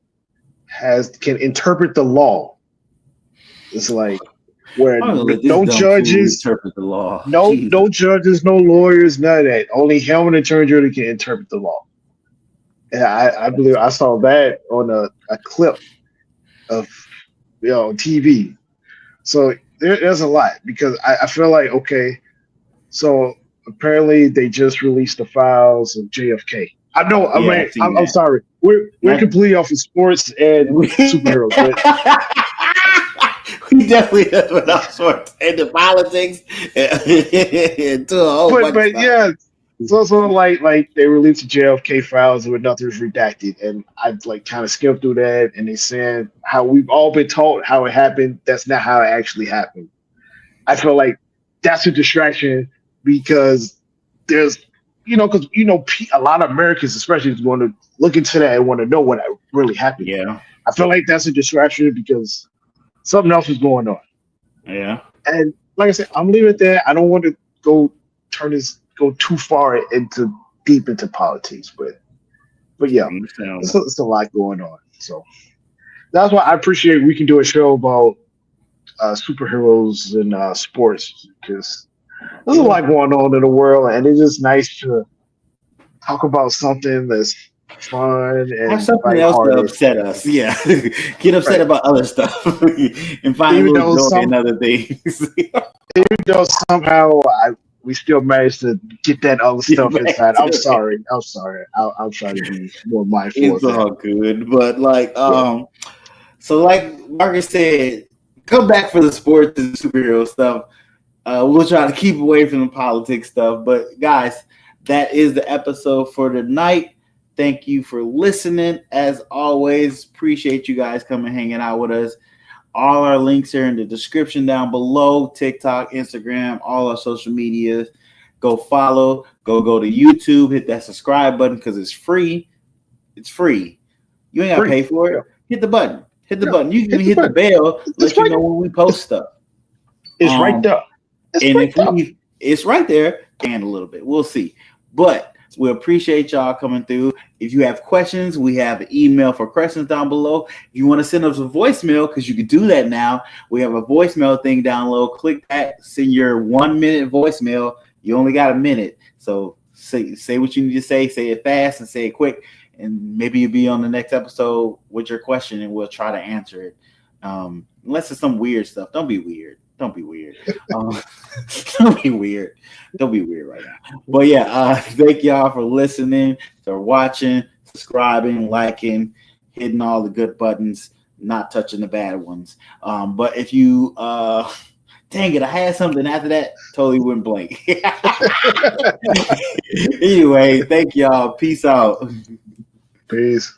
can interpret the law. It's like where no judges interpret the law. No judges, no lawyers, none of that. Only him and the attorney general can interpret the law. And I believe I saw that on a clip of TV. So there's a lot because I feel like, okay, so apparently they just released the files of JFK. I know. I'm sorry. We're completely off of sports and superheroes. We definitely went off sports into politics into a whole bunch of stuff. Yeah. So like they released the JFK files where nothing's redacted, and I've like kind of skimmed through that, and they said how we've all been taught how it happened. That's not how it actually happened. I feel like that's a distraction because there's, because a lot of Americans, especially, is going to look into that and want to know what really happened. Yeah, I feel like that's a distraction because something else is going on. Yeah, and like I said, I'm leaving it there. I don't want to go too far deep into politics, but But yeah, it's a lot going on. So that's why I appreciate we can do a show about superheroes and sports, because there's a lot going on in the world, and it's just nice to talk about something that's fun Have and something else to lighthearted. upset us. Yeah. Get upset about other stuff and find Even a little though joy in other things. somehow we still managed to get that other stuff inside. I'm sorry. I'll try to be more mindful It's of that. all good. But like Yeah. so like Marcus said, come back for the sports and superhero stuff. We'll try to keep away from the politics stuff. But guys, that is the episode for tonight. Thank you for listening. As always, appreciate you guys coming hanging out with us. All our links are in the description down below. TikTok, Instagram, all our social medias. Go follow. Go to YouTube. Hit that subscribe button because it's free. It's free. You ain't got to pay for it. Yeah. Hit the button. Hit the button. You can hit the bell. Let you know when we post stuff. It's right there. It's right there. And a little bit. We'll see. But we appreciate y'all coming through. If you have questions, we have an email for questions down below. If you want to send us a voicemail, because you can do that now, we have a voicemail thing down low. Click that. Send your 1 minute voicemail. You only got a minute. So say what you need to say. Say it fast and say it quick. And maybe you'll be on the next episode with your question and we'll try to answer it. Unless it's some weird stuff. Don't be weird. Don't be weird. Don't be weird. Don't be weird right now. But yeah, thank y'all for listening, for watching, subscribing, liking, hitting all the good buttons, not touching the bad ones. But if you dang it, I had something after that, totally went blank. Anyway, thank y'all. Peace out. Peace.